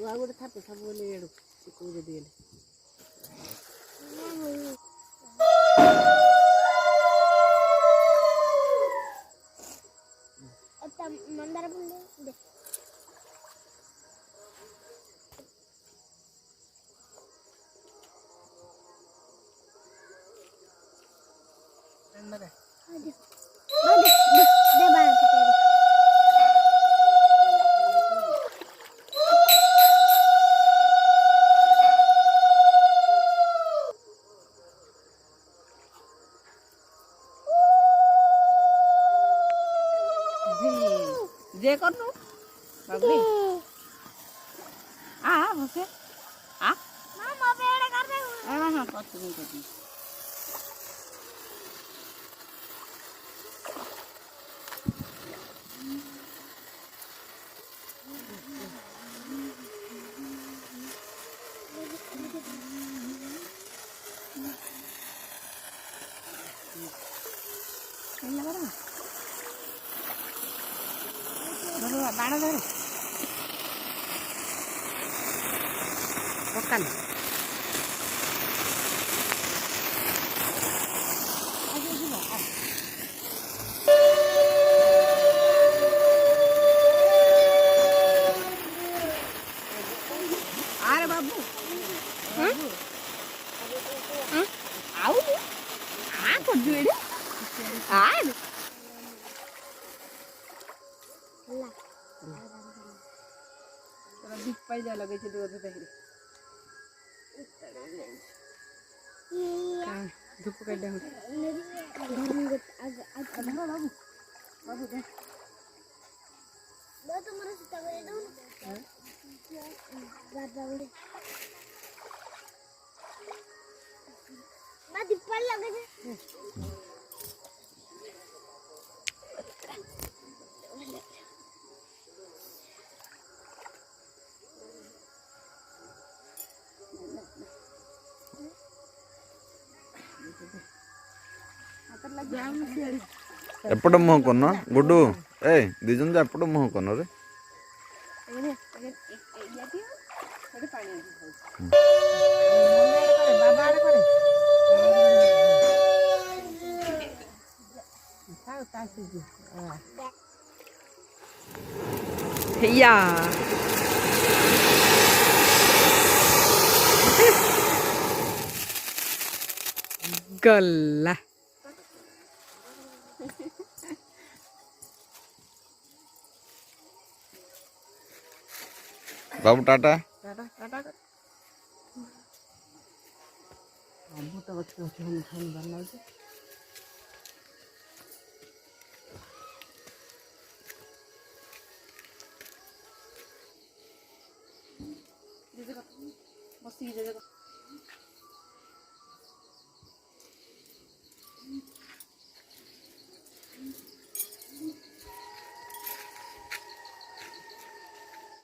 ଆଉ ଗୋଟେ ଥାପେ ସବୁବେଳେ ଏଡ଼ୁ ଚିକୁ ଯଦି ହେଲେ मंदार फूल दे मरे दे बाहर जे कर तू बाबली आ भसे आ मामा बेड़ा कर दे हां कर तू बाण धर पकान अरे बाबू आउ आ कर आ बीच पाहिजे लगे दिवस धूप काढल्या बाबू बाबू दे दो तुम्हारा सीता को दे दो रात बाबू मैं दीपल लगे थे एपट मुह करन गुड्डू ए दिजन एपट मुह करन रे या गल्ला बाबू टाटा टाटा टाटा अमृत गछ हम खान बनला जे बसी जे